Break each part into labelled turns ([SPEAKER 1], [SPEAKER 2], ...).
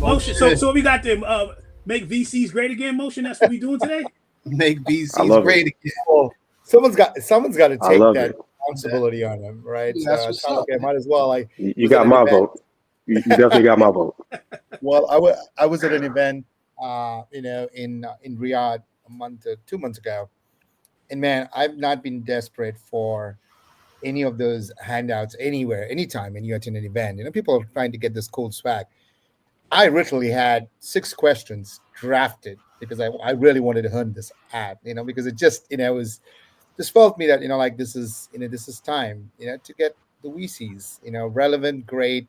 [SPEAKER 1] Oh
[SPEAKER 2] Motion. So
[SPEAKER 1] shit!
[SPEAKER 2] so we got them. Make VCs great again. Motion. That's what we doing today.
[SPEAKER 1] Make
[SPEAKER 3] I
[SPEAKER 1] BC's
[SPEAKER 3] love it.
[SPEAKER 1] great again.
[SPEAKER 4] Well, someone's got to
[SPEAKER 3] I
[SPEAKER 4] take
[SPEAKER 3] love
[SPEAKER 4] that
[SPEAKER 3] it.
[SPEAKER 4] responsibility on them, right? So
[SPEAKER 1] That's
[SPEAKER 4] I
[SPEAKER 1] what's
[SPEAKER 4] thought,
[SPEAKER 1] up,
[SPEAKER 4] okay, I
[SPEAKER 1] man.
[SPEAKER 4] might as well. I
[SPEAKER 3] You
[SPEAKER 4] was at
[SPEAKER 3] got
[SPEAKER 4] an
[SPEAKER 3] my
[SPEAKER 4] event.
[SPEAKER 3] vote. You definitely got my vote.
[SPEAKER 4] Well, I was at an event, in Riyadh 2 months ago, and man, I've not been desperate for any of those handouts anywhere, anytime when you attend an event. People are trying to get this cool swag. I literally had 6 questions drafted because I really wanted to earn this ad, because it just, was just felt me that, like this is time, to get the VCs, relevant, great,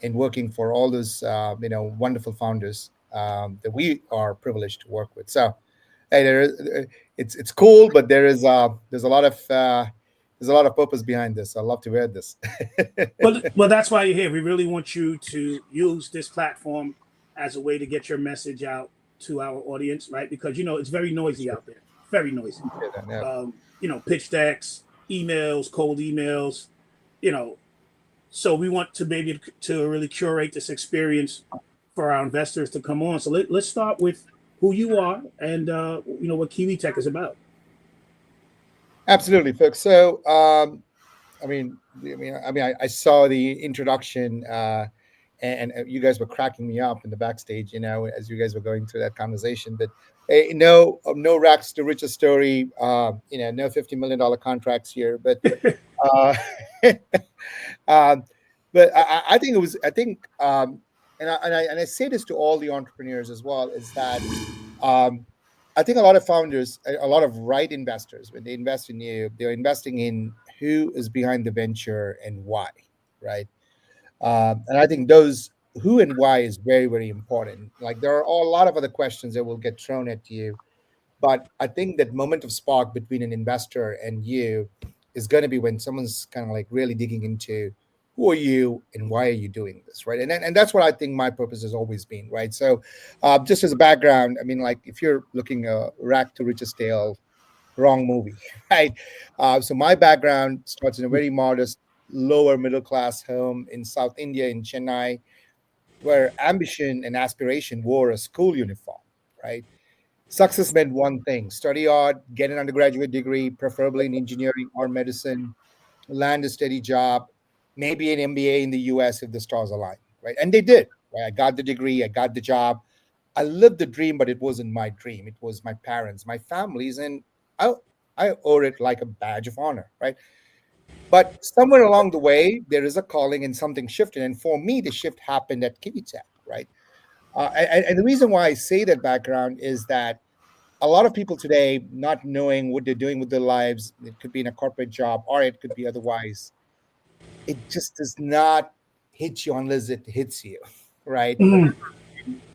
[SPEAKER 4] and working for all those, wonderful founders that we are privileged to work with. So, hey, it's cool, but there's a lot of purpose behind this. I love to wear this.
[SPEAKER 2] Well, that's why you're here. We really want you to use this platform as a way to get your message out to our audience, right? Because it's very noisy out there, very noisy.
[SPEAKER 4] Yeah.
[SPEAKER 2] Pitch decks, emails, cold emails. You know, so we want to maybe to really curate this experience for our investors to come on. So let's start with who you are and what Kiwitech is about.
[SPEAKER 4] Absolutely, folks. So, I saw the introduction, and you guys were cracking me up in the backstage, as you guys were going through that conversation. But no racks to riches story. No $50 million contracts here, but uh, um, I think it was. I think, and I say this to all the entrepreneurs as well, is that um, I think a lot of founders, a lot of right investors, when they invest in you, they're investing in who is behind the venture and why, right? And I think those who and why is very, very important. Like there are a lot of other questions that will get thrown at you, but I think that moment of spark between an investor and you is going to be when someone's kind of like really digging into who are you and why are you doing this, right? And that's what I think my purpose has always been, right? So, just as a background, I mean, like if you're looking rack to riches tale, wrong movie, right? So my background starts in a very modest, lower middle class home in South India in Chennai, where ambition and aspiration wore a school uniform, right? Success meant one thing: study hard, get an undergraduate degree, preferably in engineering or medicine, land a steady job, maybe an MBA in the US if the stars align, right? And they did. Right? I got the degree, I got the job. I lived the dream, but it wasn't my dream. It was my parents, my families, and I, I owe it like a badge of honor, right? But somewhere along the way, there is a calling and something shifted. And for me, the shift happened at Kiwitech, right? And the reason why I say that background is that a lot of people today not knowing what they're doing with their lives, it could be in a corporate job or it could be otherwise, it just does not hit you unless it hits you, right?
[SPEAKER 2] Mm.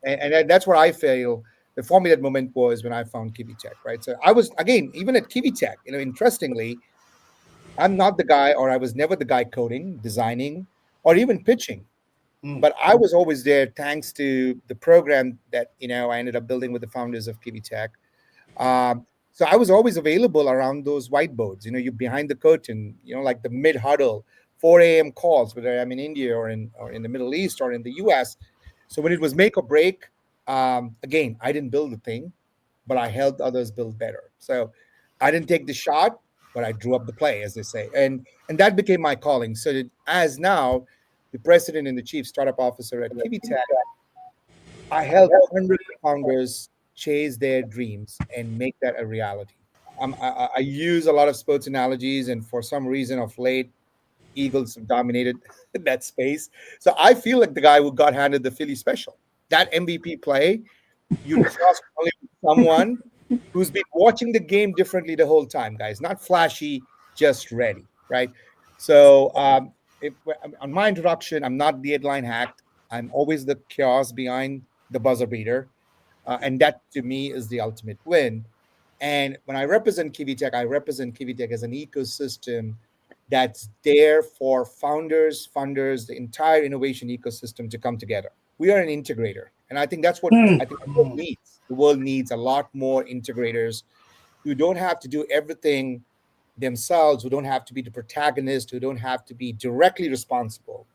[SPEAKER 4] And that's where I feel the for me that moment was when I found Kiwitech, right? So I was again even at Kiwitech, interestingly, I'm not the guy, or I was never the guy coding, designing, or even pitching,
[SPEAKER 1] Mm.
[SPEAKER 4] but I was always there thanks to the program that I ended up building with the founders of Kiwitech. So I was always available around those whiteboards. You behind the curtain. Like the mid huddle, 4 a.m. calls, whether I'm in India or in the Middle East or in the U.S. So when it was make or break, again, I didn't build the thing, but I helped others build better. So I didn't take the shot, but I drew up the play, as they say, and that became my calling. So that as now the president and the chief startup officer at Kiwitech, I help hundreds of founders chase their dreams and make that a reality. I use a lot of sports analogies, and for some reason of late, Eagles have dominated that space. So I feel like the guy who got handed the Philly special. That MVP play, you trust only someone who's been watching the game differently the whole time, guys. Not flashy, just ready, right? So, on my introduction, I'm not the headline hacked. I'm always the chaos behind the buzzer beater, and that to me is the ultimate win. And when I represent Kiwitech, I represent Kiwitech as an ecosystem that's there for founders, funders, the entire innovation ecosystem to come together. We are an integrator, and I think that's what
[SPEAKER 2] Mm.
[SPEAKER 4] I think the world needs. The world needs a lot more integrators who don't have to do everything themselves, who don't have to be the protagonist, who don't have to be directly responsible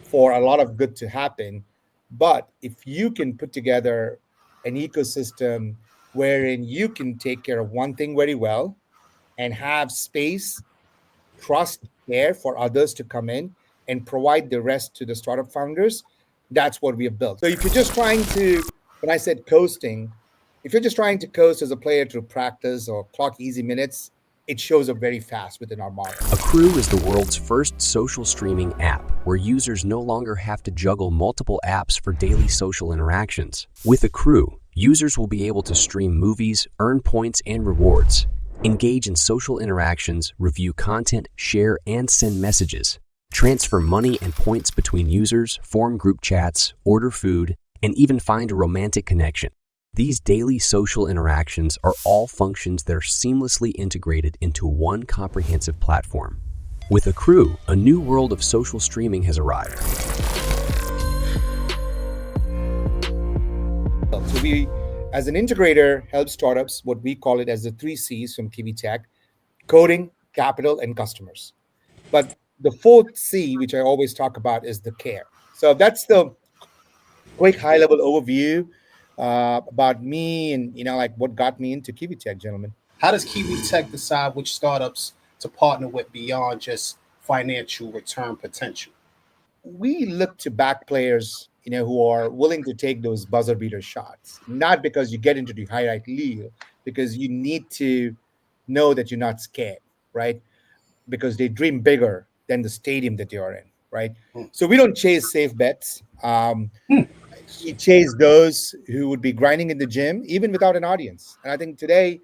[SPEAKER 4] for a lot of good to happen, But if you can put together an ecosystem wherein you can take care of one thing very well and have space, trust, care for others to come in and provide the rest to the startup founders, that's what we have built. So if you're just trying to, when I said coasting, if you're just trying to coast as a player through practice or clock easy minutes, it shows up very fast within our model.
[SPEAKER 1] Accrue is the world's first social streaming app where users no longer have to juggle multiple apps for daily social interactions. With Accrue, users will be able to stream movies, earn points and rewards, engage in social interactions, review content, share and send messages, transfer money and points between users, form group chats, order food, and even find a romantic connection. These daily social interactions are all functions that are seamlessly integrated into one comprehensive platform. With Accrue, a new world of social streaming has arrived.
[SPEAKER 4] So we, as an integrator, help startups, what we call it as the 3 Cs from Kiwitech: coding, capital, and customers. But the fourth C, which I always talk about, is the care. So that's the quick high-level overview about me and like what got me into Kiwitech, gentlemen.
[SPEAKER 5] How does Kiwitech decide which startups to partner with beyond just financial return potential?
[SPEAKER 4] We look to back players, who are willing to take those buzzer beater shots, not because you get into the hierarchy league, because you need to know that you're not scared, right? Because they dream bigger than the stadium that you're in, right? So we don't chase safe bets. We chase those who would be grinding in the gym, even without an audience. And I think today,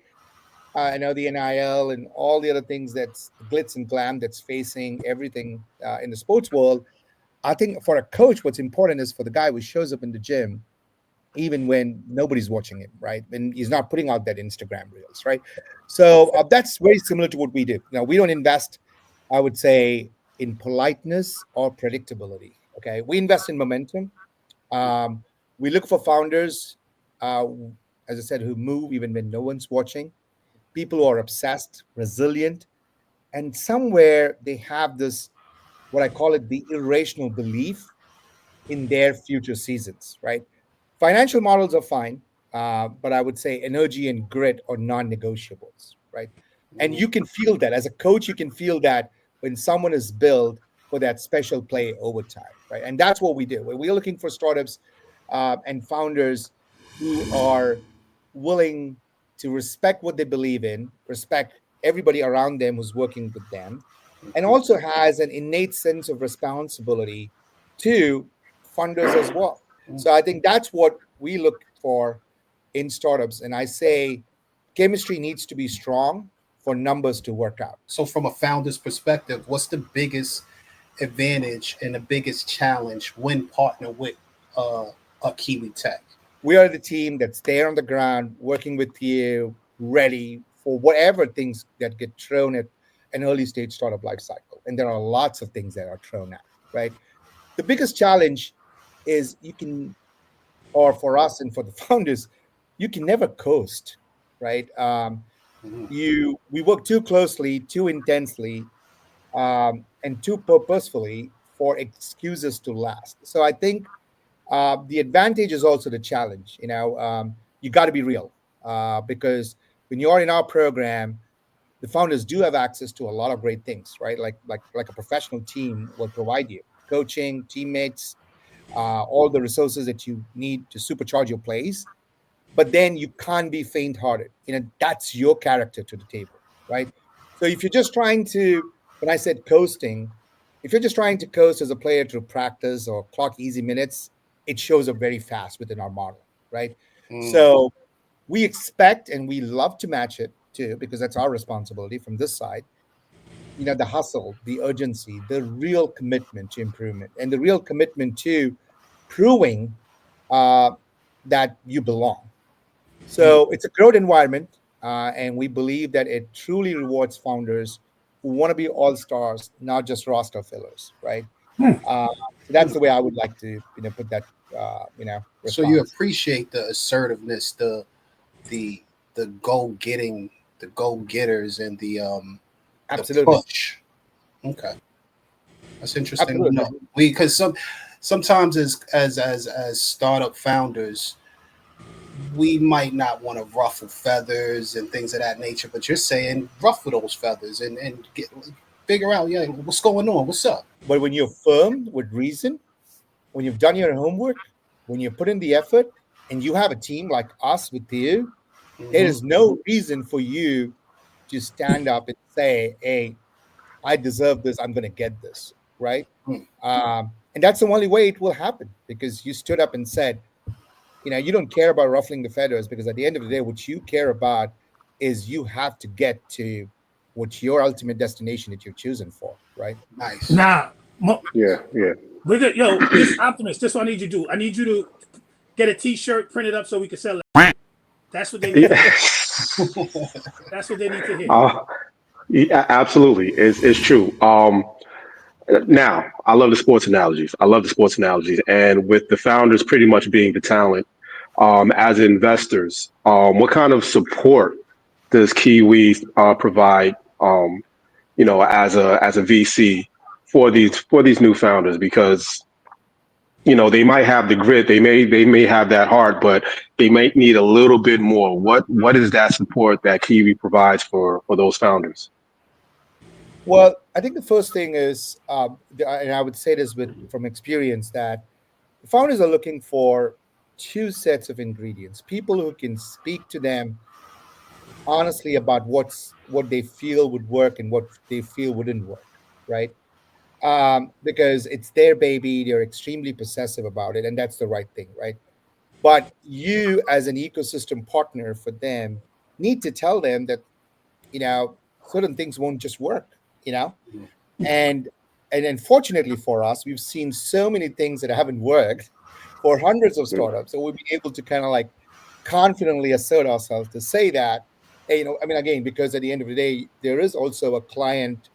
[SPEAKER 4] I know the NIL and all the other things that's the glitz and glam that's facing everything in the sports world. I think for a coach, what's important is for the guy who shows up in the gym, even when nobody's watching him, right? When he's not putting out that Instagram reels, right? So that's very similar to what we do. Now, we don't invest, I would say, in politeness or predictability. Okay, we invest in momentum. We look for founders, as I said, who move even when no one's watching. People who are obsessed, resilient, and somewhere they have this, what I call it, the irrational belief in their future seasons, right? Financial models are fine, but I would say energy and grit are non-negotiables, right? And you can feel that as a coach. You can feel that when someone is built for that special play over time, right? And that's what we do. We're looking for startups and founders who are willing to respect what they believe in, respect everybody around them who's working with them, and also has an innate sense of responsibility to funders as well. So I think that's what we look for in startups. And I say chemistry needs to be strong for numbers to work out.
[SPEAKER 5] So from a founder's perspective, what's the biggest advantage and the biggest challenge when partner with a Kiwitech?
[SPEAKER 4] We are the team that's there on the ground, working with you, ready for whatever things that get thrown at an early stage startup life cycle. And there are lots of things that are thrown at, right? The biggest challenge is or for us and for the founders, you can never coast, right? We work too closely, too intensely, and too purposefully for excuses to last. So I think the advantage is also the challenge. You got to be real because when you're in our program, the founders do have access to a lot of great things, right? Like a professional team will provide you coaching, teammates, all the resources that you need to supercharge your plays. But then you can't be faint-hearted. That's your character to the table, right? So if you're just trying to, when I said coasting, if you're just trying to coast as a player through practice or clock easy minutes, it shows up very fast within our model, right? So we expect and we love to match it too, because that's our responsibility from this side. The hustle, the urgency, the real commitment to improvement, and the real commitment to proving that you belong. So it's a growth environment, and we believe that it truly rewards founders who want to be all stars, not just roster fillers, right? So that's the way I would like to, put that, response.
[SPEAKER 5] So you appreciate the assertiveness, the go-getting, the go-getters, and the
[SPEAKER 4] Absolutely.
[SPEAKER 5] push. Okay, that's interesting.
[SPEAKER 4] Absolutely.
[SPEAKER 5] Because sometimes as startup founders, we might not want to ruffle feathers and things of that nature, but you're saying ruffle those feathers and figure out, yeah, what's going on, what's up.
[SPEAKER 4] But when you're firm with reason, when you've done your homework, when you put in the effort, and you have a team like us with you, there is no reason for you to stand up and say, "Hey, I deserve this. I'm going to get this." Right?
[SPEAKER 5] Mhm.
[SPEAKER 4] And that's the only way it will happen, because you stood up and said, you don't care about ruffling the feathers, because at the end of the day, what you care about is you have to get to what's your ultimate destination that you're choosing for, right?
[SPEAKER 5] Nice.
[SPEAKER 2] Nah,
[SPEAKER 3] Yeah, yeah.
[SPEAKER 2] we're good. Yo, this optimist. This is what I need you to do. I need you to get a T-shirt printed up so we can sell it. That's what they need to hear. That's what they need to hear.
[SPEAKER 3] Uh, yeah, absolutely. It's true. Now, I love the sports analogies. I love the sports analogies. And with the founders pretty much being the talent, as investors, what kind of support does Kiwi provide, as a VC for these new founders? Because they might have the grit, they may have that heart, but they might need a little bit more. What is that support that Kiwi provides for those founders?
[SPEAKER 4] Well, I think the first thing is, and I would say this from experience, that founders are looking for two sets of ingredients: people who can speak to them honestly about what they feel would work and what they feel wouldn't work, right? Because it's their baby, they're extremely possessive about it, and that's the right thing, right? But you, as an ecosystem partner for them, need to tell them that certain things won't just work, you know, and unfortunately for us, we've seen so many things that haven't worked for hundreds of startups, so we'll be able to kind of like confidently assert ourselves to say that, hey, I mean, again, because at the end of the day, there is also a client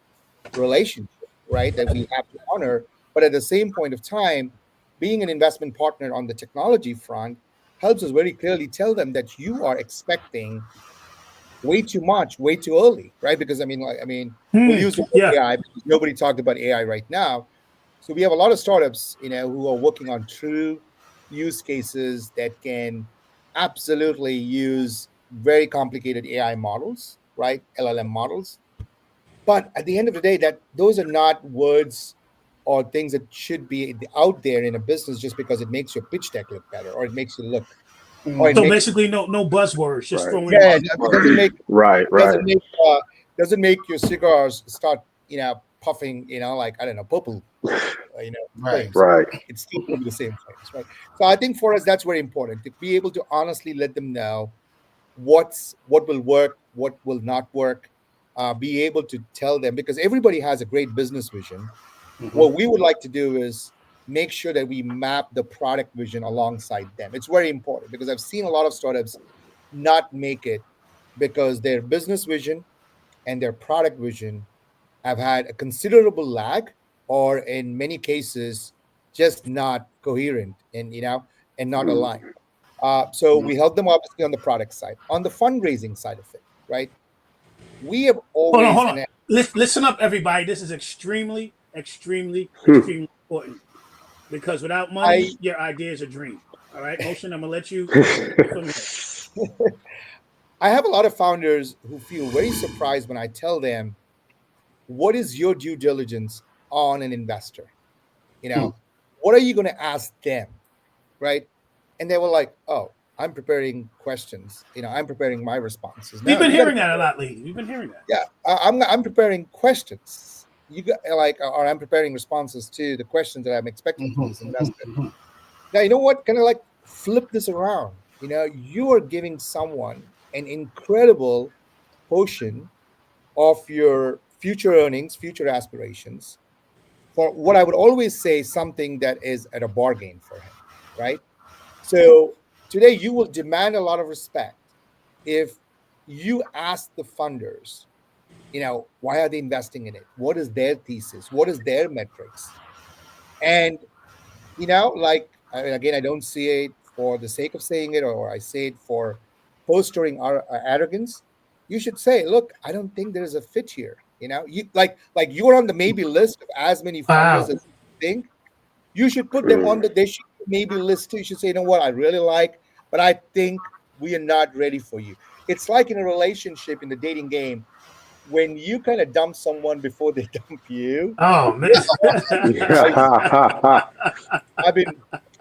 [SPEAKER 4] relationship, right, that we have to honor. But at the same point of time, being an investment partner on the technology front helps us very clearly tell them that you are expecting way too much, way too early, right? Because we'll use the word
[SPEAKER 2] Yeah.
[SPEAKER 4] AI because nobody talked about AI right now. So we have a lot of startups, who are working on true use cases that can absolutely use very complicated AI models, right? LLM models. But at the end of the day, that those are not words or things that should be out there in a business just because it makes your pitch deck look better, or it makes you look, or it
[SPEAKER 2] So
[SPEAKER 4] makes
[SPEAKER 2] basically, no buzzwords. Just
[SPEAKER 3] Right.
[SPEAKER 2] throw in.
[SPEAKER 4] yeah, it doesn't make
[SPEAKER 3] Right, right.
[SPEAKER 4] doesn't make doesn't make your cigars start puffing, like, I don't know, purple
[SPEAKER 5] Right.
[SPEAKER 4] flames.
[SPEAKER 3] Right.
[SPEAKER 4] It's still going to be the same flames, right? So I think for us that's very important to be able to honestly let them know what will work, what will not work. Be able to tell them, because everybody has a great business vision. What we would like to do is make sure that we map the product vision alongside them. It's very important because I've seen a lot of startups not make it because their business vision and their product vision have had a considerable lag, or in many cases just not coherent, and not
[SPEAKER 3] Mm.
[SPEAKER 4] aligned. So we help them obviously on the product side. On the fundraising side of it, right, we have
[SPEAKER 2] Hold on,
[SPEAKER 4] always,
[SPEAKER 2] hold on.
[SPEAKER 4] and
[SPEAKER 2] Listen up, everybody. This is extremely, extremely,
[SPEAKER 3] Hmm.
[SPEAKER 2] extremely important because without
[SPEAKER 4] I
[SPEAKER 2] money, your idea is a dream. All right, Motion. I'm gonna let you take it from here.
[SPEAKER 4] I have a lot of founders who feel very surprised when I tell them, what is your due diligence on an investor? What are you going to ask them, right? And they were like, oh, I'm preparing questions. I'm preparing my responses.
[SPEAKER 2] We've
[SPEAKER 4] No,
[SPEAKER 2] been
[SPEAKER 4] you got to
[SPEAKER 2] hearing that a lot lately. We've been hearing that.
[SPEAKER 4] yeah, I'm preparing questions. You got like, or I'm preparing responses to the questions that I'm expecting from this investor. Now, you know what? Kind of like flip this around. You are giving someone an incredible portion of your future earnings, future aspirations, for what I would always say something that is at a bargain for him, right? So today you will demand a lot of respect if you ask the funders, why are they investing in it? What is their thesis? What is their metrics? And like, I mean, again, I don't say it for the sake of saying it, or I say it for postering our arrogance. You should say, look, I don't think there is a fit here. You like you're on the maybe list of as many founders
[SPEAKER 2] Wow.
[SPEAKER 4] as you think. You should put them on they should maybe list it. You should say, you know what, I really like, but I think we are not ready for you. It's like in a relationship, in the dating game, when you kind of dump someone before they dump you.
[SPEAKER 2] Oh man.
[SPEAKER 4] I've been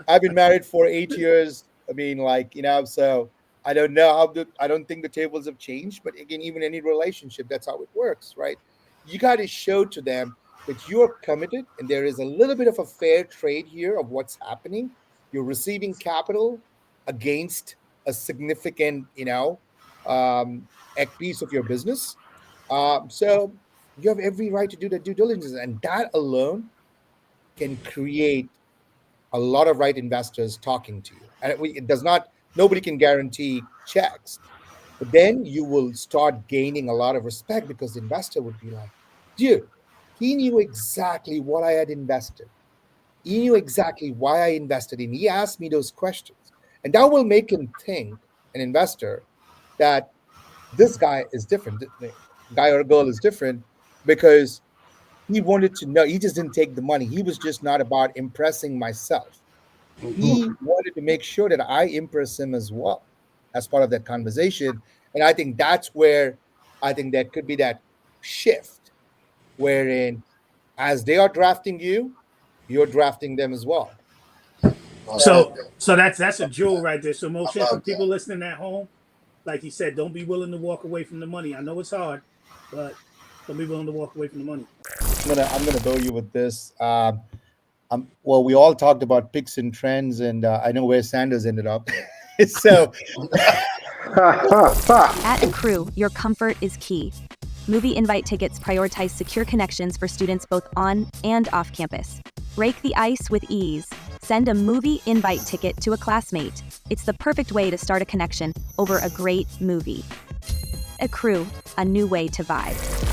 [SPEAKER 4] I've been married for 8 years. I mean, like, so I don't know I don't think the tables have changed, but again, even any relationship, that's how it works, right? You got to show to them that you're committed and there is a little bit of a fair trade here of what's happening. You're receiving capital against a significant, piece of your business. So you have every right to do the due diligence, and that alone can create a lot of right investors talking to you. And it does not, nobody can guarantee checks, but then you will start gaining a lot of respect because the investor would be like, dude, he knew exactly what I had invested. He knew exactly why I invested in. He asked me those questions. And that will make him think, an investor, that this guy is different. The guy or girl is different because he wanted to know. He just didn't take the money. He was just not about impressing myself. He wanted to make sure that I impress him as well as part of that conversation. And I think that's where I think there could be that shift wherein as they are drafting you, you're drafting them as well.
[SPEAKER 2] So that's a jewel right there. So Moshe,
[SPEAKER 5] love
[SPEAKER 2] for people
[SPEAKER 5] that.
[SPEAKER 2] listening at home, like he said, don't be willing to walk away from the money. I know it's hard, but don't be willing to walk away from the money.
[SPEAKER 4] I'm gonna throw you with this. Well, we all talked about picks and trends, and I know where Sanders ended up. So
[SPEAKER 6] At Accrue, your comfort is key. Movie invite tickets prioritize secure connections for students both on and off campus. Break the ice with ease. Send a movie invite ticket to a classmate. It's the perfect way to start a connection over a great movie. Accrue, a new way to vibe.